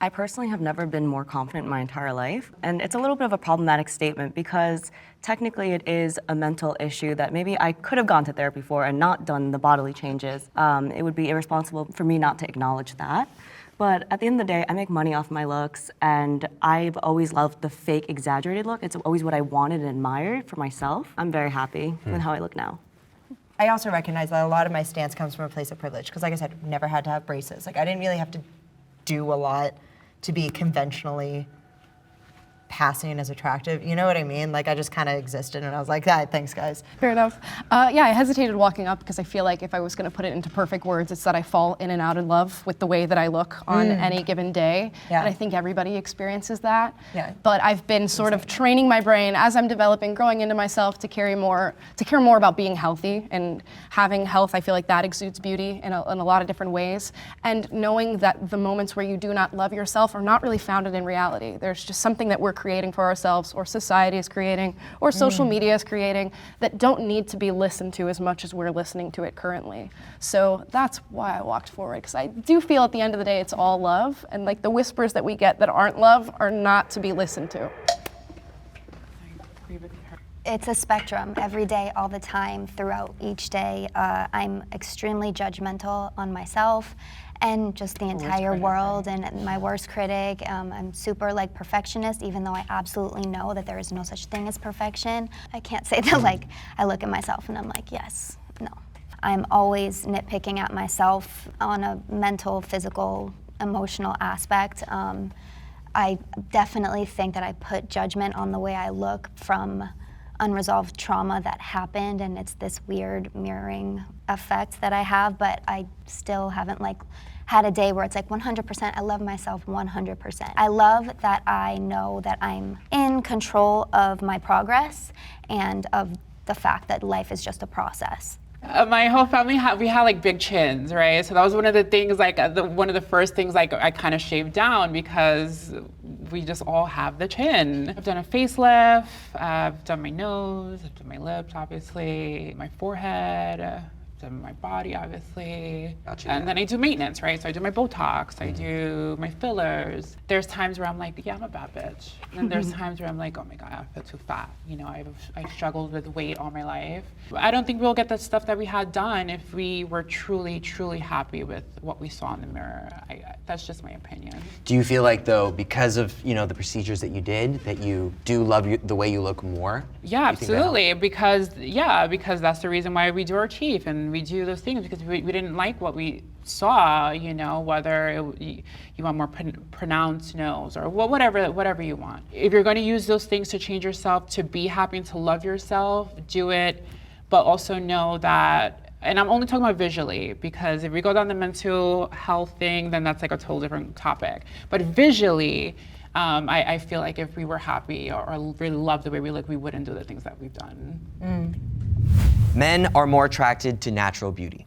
I personally have never been more confident in my entire life. And it's a little bit of a problematic statement because technically it is a mental issue that maybe I could have gone to therapy for and not done the bodily changes. It would be irresponsible for me not to acknowledge that. But at the end of the day, I make money off my looks, and I've always loved the fake, exaggerated look. It's always what I wanted and admired for myself. I'm very happy with how I look now. I also recognize that a lot of my stance comes from a place of privilege, because like I said, never had to have braces. Like I didn't really have to do a lot to be conventionally passing as attractive. You know what I mean? Like I just kind of existed and I was like, ah, thanks guys. Fair enough. Yeah, I hesitated walking up because I feel like if I was going to put it into perfect words, it's that I fall in and out of love with the way that I look on any given day. Yeah. And I think everybody experiences that. Yeah. But I've been sort of training my brain as I'm developing, growing into myself to care more about being healthy, and having health. I feel like that exudes beauty in a lot of different ways. And knowing that the moments where you do not love yourself are not really founded in reality. There's just something that we're creating for ourselves, or society is creating, or social media is creating, that don't need to be listened to as much as we're listening to it currently. So that's why I walked forward, because I do feel at the end of the day it's all love, and like the whispers that we get that aren't love are not to be listened to. It's a spectrum every day, all the time, throughout each day. I'm extremely judgmental on myself and just the entire world, and my worst critic. I'm super like perfectionist, even though I absolutely know that there is no such thing as perfection. I can't say that like I look at myself and I'm like, yes, no. I'm always nitpicking at myself on a mental, physical, emotional aspect. I definitely think that I put judgment on the way I look from unresolved trauma that happened, and it's this weird mirroring effect that I have, but I still haven't like had a day where it's like 100%, I love myself 100%. I love that I know that I'm in control of my progress and of the fact that life is just a process. My whole family we had like big chins, right? So that was one of the things, like one of the first things like I kind of shaved down, because we just all have the chin. I've done a facelift, I've done my nose, I've done my lips, obviously, my forehead, done my body, obviously. Gotcha. And then I do maintenance, right? So I do my Botox, I do my fillers. There's times where I'm like, yeah, I'm a bad bitch. And there's times where I'm like, oh my God, I feel too fat. You know, I've struggled with weight all my life. I don't think we'll get the stuff that we had done if we were truly, truly happy with what we saw in the mirror. That's just my opinion. Do you feel like, though, because of the procedures that you did, that you do love the way you look more? Yeah, absolutely. Because that's the reason why we do our teeth and we do those things, because we didn't like what we saw. Whether you want more pronounced nose or whatever you want. If you're going to use those things to change yourself, to be happy and to love yourself, do it. But also know that, and I'm only talking about visually, because if we go down the mental health thing, then that's like a total different topic. But visually, I feel like if we were happy or really loved the way we look, we wouldn't do the things that we've done. Men are more attracted to natural beauty.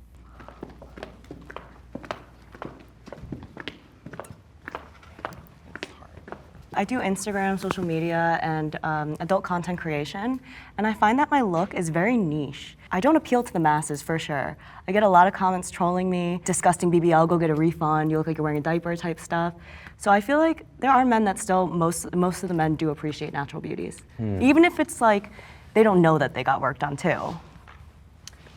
I do Instagram, social media, and adult content creation, and I find that my look is very niche. I don't appeal to the masses, for sure. I get a lot of comments trolling me, disgusting BBL, go get a refund, you look like you're wearing a diaper type stuff. So I feel like there are men that still, most of the men do appreciate natural beauties. Even if it's like, they don't know that they got work done too.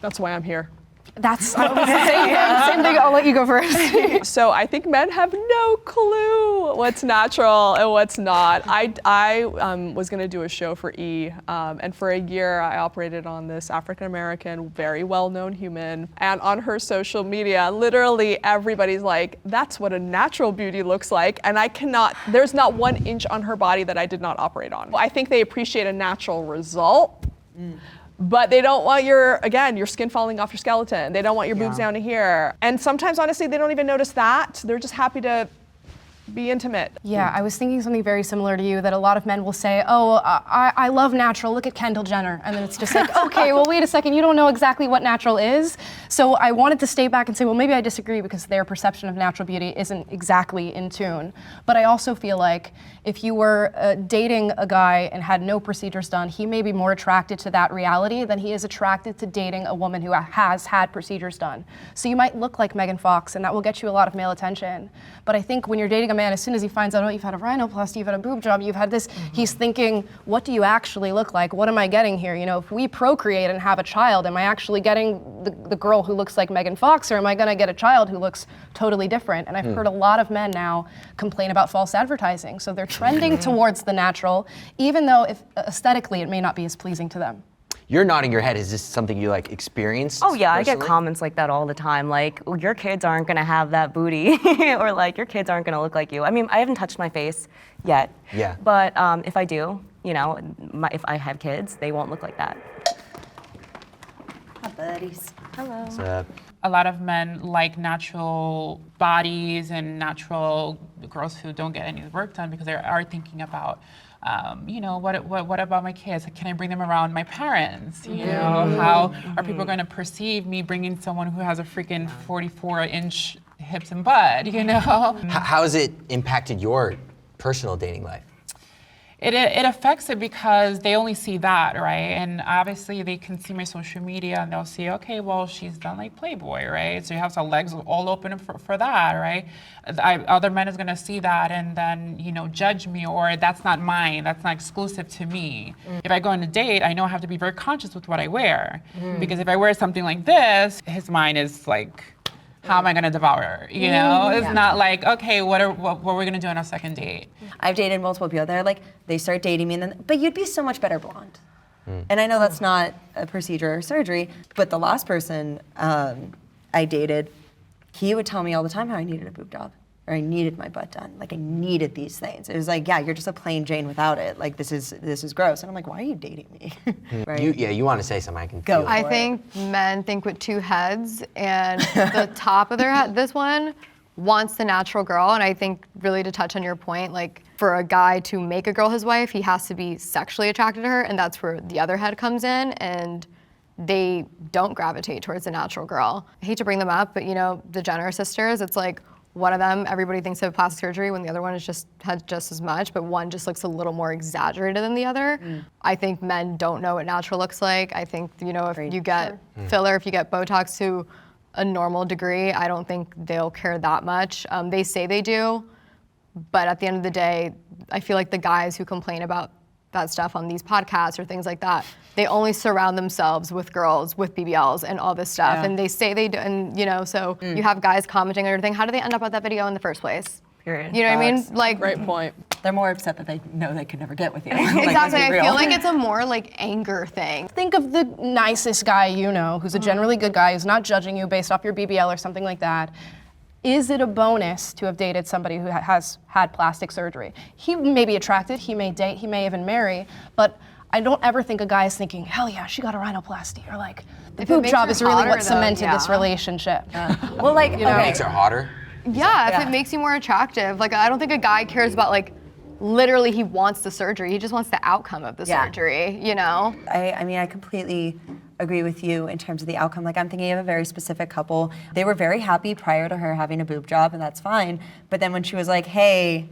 That's why I'm here. That's same thing. I'll let you go first. So I think men have no clue what's natural and what's not. I was going to do a show for E, and for a year I operated on this African-American, very well-known human, and on her social media, literally everybody's like, that's what a natural beauty looks like, and there's not 1 inch on her body that I did not operate on. I think they appreciate a natural result. But they don't want your skin falling off your skeleton. They don't want your boobs down to here. And sometimes, honestly, they don't even notice that. They're just happy to be intimate. Yeah, I was thinking something very similar to you, that a lot of men will say, oh, I love natural, look at Kendall Jenner. And then it's just like, okay, well, wait a second, you don't know exactly what natural is. So I wanted to stay back and say, well, maybe I disagree, because their perception of natural beauty isn't exactly in tune. But I also feel like if you were dating a guy and had no procedures done, he may be more attracted to that reality than he is attracted to dating a woman who has had procedures done. So you might look like Megan Fox, and that will get you a lot of male attention. But I think when you're dating a man, as soon as he finds out, oh, you've had a rhinoplasty, you've had a boob job, you've had this, he's thinking, what do you actually look like? What am I getting here? You know, if we procreate and have a child, am I actually getting the girl who looks like Megan Fox, or am I gonna get a child who looks totally different? And I've heard a lot of men now complain about false advertising. So they're trending towards the natural, even though if aesthetically it may not be as pleasing to them. You're nodding your head. Is this something you like experienced? Oh yeah, I get personally? comments like that all the time. Like, "Oh, your kids aren't gonna have that booty," or like, "Your kids aren't gonna look like you." I mean, I haven't touched my face yet. Yeah. But if I do, you know, if I have kids, they won't look like that. Hi, buddies. Hello. So, A lot of men like natural bodies and natural girls who don't get any work done because they are thinking about, you know, what about my kids? Can I bring them around my parents? You know, how are people going to perceive me bringing someone who has a freaking 44-inch hips and butt? You know, how has it impacted your personal dating life? It affects it because they only see that, right? And obviously they can see my social media and they'll see, okay, well, she's done like Playboy, right? So you have some legs all open for that, right? Other men is gonna see that and then, you know, judge me, or that's not mine, that's not exclusive to me. If I go on a date, I know I have to be very conscious with what I wear. Because if I wear something like this, his mind is like, how am I gonna devour her? You know, it's not like, okay, what are we gonna do on our second date? I've dated multiple people. They're like, they start dating me, and then, but you'd be so much better blonde. And I know that's not a procedure or surgery, but the last person I dated, he would tell me all the time how I needed a boob job, or I needed my butt done. Like I needed these things. It was like, yeah, you're just a plain Jane without it. Like this is gross. And I'm like, why are you dating me? Right? You want to say something? I can Go. feel it. I think men think with two heads, and the top of their head, this one wants the natural girl. And I think really to touch on your point, like for a guy to make a girl his wife, he has to be sexually attracted to her, and that's where the other head comes in, and they don't gravitate towards the natural girl. I hate to bring them up, but you know, the Jenner sisters, it's like one of them, everybody thinks of plastic surgery when the other one has just as much, but one just looks a little more exaggerated than the other. I think men don't know what natural looks like. I think, you know, if you get filler, if you get Botox to a normal degree, I don't think they'll care that much. They say they do, but at the end of the day, I feel like the guys who complain about that stuff on these podcasts or things like that, they only surround themselves with girls with BBLs and all this stuff, and they say they do, and you know, so you have guys commenting on everything. How do they end up with that video in the first place? Period. You know what I mean? Like, Great point. They're more upset that they know they could never get with you. exactly. I feel like it's a more like anger thing. Think of the nicest guy you know, who's a generally good guy, who's not judging you based off your BBL or something like that. Is it a bonus to have dated somebody who has had plastic surgery? He may be attracted, he may date, he may even marry, but I don't ever think a guy is thinking, hell yeah, she got a rhinoplasty, or like, the If it boob makes job her is really hotter, what though, cemented this yeah. relationship. Well, like, You know? okay. Makes her hotter. Yeah, if it makes you more attractive. Like, I don't think a guy cares about like, literally he wants the surgery. He just wants the outcome of the surgery, you know? I mean, I completely agree with you in terms of the outcome. Like, I'm thinking of a very specific couple. They were very happy prior to her having a boob job, and that's fine. But then when she was like, hey,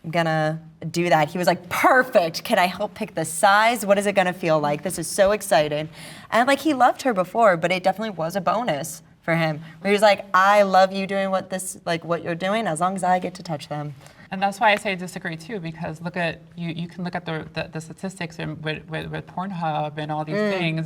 I'm gonna do that, he was like, perfect. Can I help pick the size? What is it gonna feel like? This is so exciting. And like, he loved her before, but it definitely was a bonus for him. Where he was like, I love you doing what you're doing, as long as I get to touch them. And that's why I say I disagree too, because look at you can look at the statistics with Pornhub and all these things.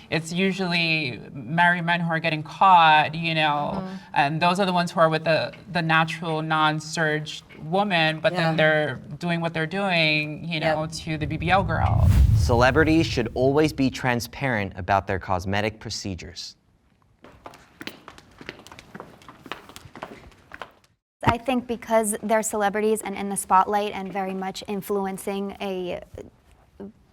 It's usually married men who are getting caught, you know, and those are the ones who are with the natural non-surged woman, but then they're doing what they're doing, you know, to the BBL girl. Celebrities should always be transparent about their cosmetic procedures. I think because they're celebrities and in the spotlight and very much influencing a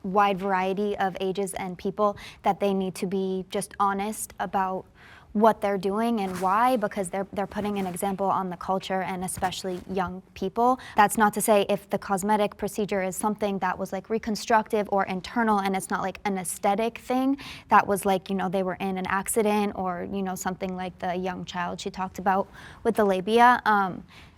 wide variety of ages and people, that they need to be just honest about what they're doing and why, because they're putting an example on the culture and especially young people. That's not to say if the cosmetic procedure is something that was like reconstructive or internal and it's not like an aesthetic thing, that was like, you know, they were in an accident or, you know, something like the young child she talked about with the labia.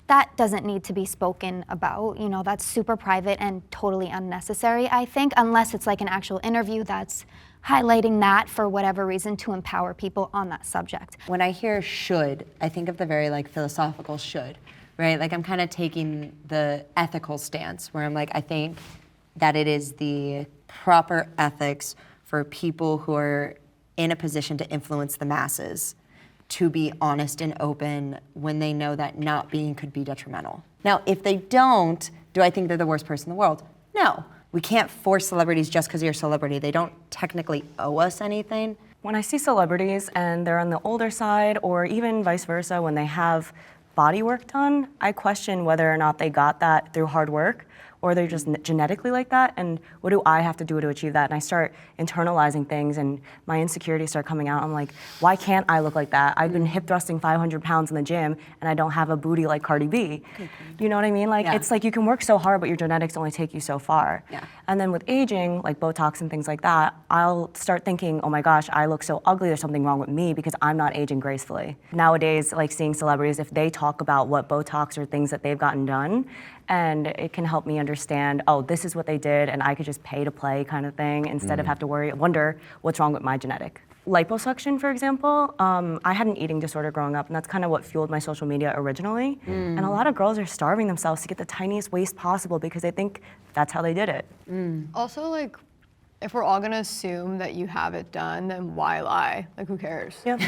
That doesn't need to be spoken about. You know, that's super private and totally unnecessary, I think, unless it's like an actual interview that's highlighting that for whatever reason to empower people on that subject. When I hear should, I think of the very like philosophical should, right? Like I'm kind of taking the ethical stance where I'm like, I think that it is the proper ethics for people who are in a position to influence the masses to be honest and open when they know that not being could be detrimental. Now, if they don't, do I think they're the worst person in the world? No. We can't force celebrities just because you're a celebrity. They don't technically owe us anything. When I see celebrities and they're on the older side, or even vice versa, when they have body work done, I question whether or not they got that through hard work or they're just genetically like that, and what do I have to do to achieve that? And I start internalizing things and my insecurities start coming out. I'm like, why can't I look like that? I've been hip thrusting 500 pounds in the gym and I don't have a booty like Cardi B. You know what I mean? Like, it's like you can work so hard, but your genetics only take you so far. Yeah. And then with aging, like Botox and things like that, I'll start thinking, oh my gosh, I look so ugly, there's something wrong with me because I'm not aging gracefully. Nowadays, like seeing celebrities, if they talk about what Botox or things that they've gotten done, and it can help me understand, oh, this is what they did, and I could just pay to play kind of thing instead of have to wonder what's wrong with my genetic. Liposuction, for example, I had an eating disorder growing up, and that's kind of what fueled my social media originally. And a lot of girls are starving themselves to get the tiniest waist possible because they think that's how they did it. Also, like, if we're all gonna assume that you have it done, then why lie? Like, who cares? Yep.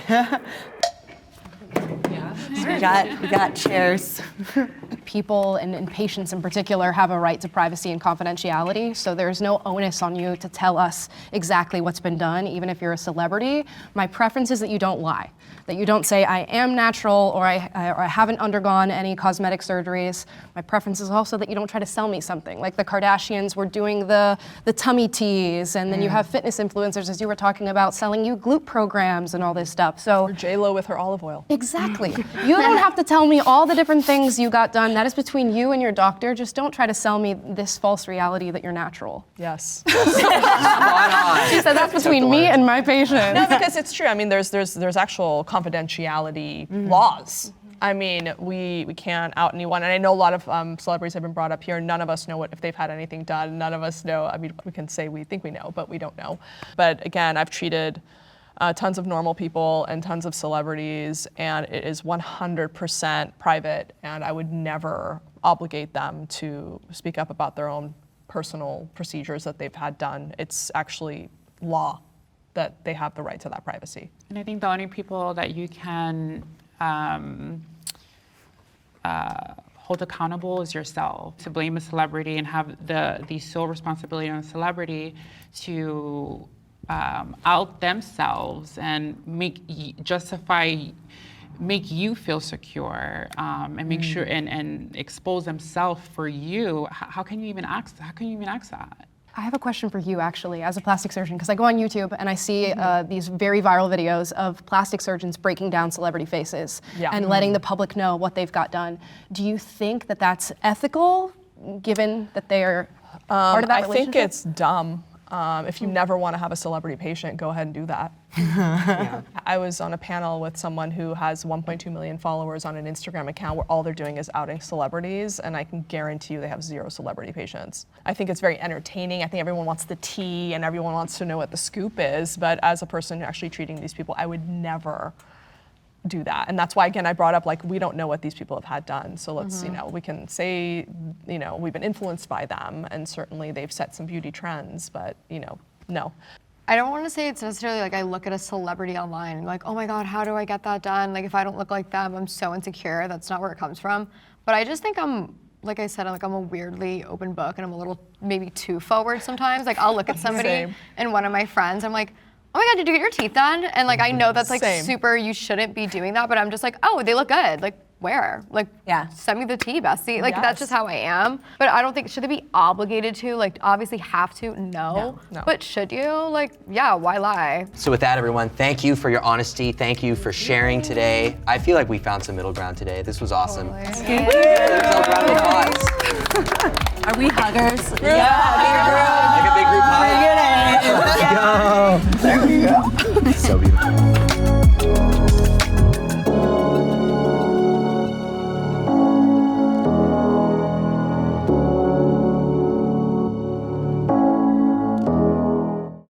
We got chairs. People and patients in particular have a right to privacy and confidentiality, so there's no onus on you to tell us exactly what's been done, even if you're a celebrity. My preference is that you don't lie, that you don't say, I am natural, or I haven't undergone any cosmetic surgeries. My preference is also that you don't try to sell me something. Like the Kardashians were doing the tummy teas, and then you have fitness influencers, as you were talking about, selling you glute programs and all this stuff. So Or J-Lo with her olive oil. exactly. You don't have to tell me all the different things you got done. That is between you and your doctor. Just don't try to sell me this false reality that you're natural. Yes. She said that's between me and my patient. No, because it's true. I mean, there's actual confidentiality laws. I mean, we can't out anyone, and I know a lot of celebrities have been brought up here. None of us know if they've had anything done. None of us know. I mean, we can say we think we know, but we don't know. But again, I've treated tons of normal people and tons of celebrities, and it is 100% private, and I would never obligate them to speak up about their own personal procedures that they've had done. It's actually law that they have the right to that privacy. And I think the only people that you can hold accountable is yourself. To blame a celebrity and have the sole responsibility on a celebrity to out themselves and make you feel secure and make sure and expose themselves for you. How can you even ask that? I have a question for you, actually, as a plastic surgeon, because I go on YouTube and I see these very viral videos of plastic surgeons breaking down celebrity faces and letting the public know what they've got done. Do you think that that's ethical, given that they are part of that relationship? I think it's dumb. If you never want to have a celebrity patient, go ahead and do that. I was on a panel with someone who has 1.2 million followers on an Instagram account where all they're doing is outing celebrities, and I can guarantee you they have 0 celebrity patients. I think it's very entertaining. I think everyone wants the tea and everyone wants to know what the scoop is, but as a person actually treating these people, I would never do that. And that's why, again, I brought up, like, we don't know what these people have had done. So let's, we can say, we've been influenced by them, and certainly they've set some beauty trends, but, no. I don't want to say it's necessarily like I look at a celebrity online and like, oh my God, how do I get that done? Like, if I don't look like them, I'm so insecure. That's not where it comes from. But I just think like I said, I'm a weirdly open book, and I'm a little maybe too forward sometimes. Like, I'll look at somebody and one of my friends, I'm like, oh my God, did you get your teeth done? And like, I know that's like super, you shouldn't be doing that, but I'm just like, oh, they look good. Like, where? Like, send me the tea, bestie. Like, that's just how I am. But I don't think, should they be obligated to? Like, obviously have to? No. But should you? Like, yeah, why lie? So with that, everyone, thank you for your honesty. Thank you for sharing today. I feel like we found some middle ground today. This was awesome. Let's give a round of applause. Are we huggers? Like a big group hug. Let's go.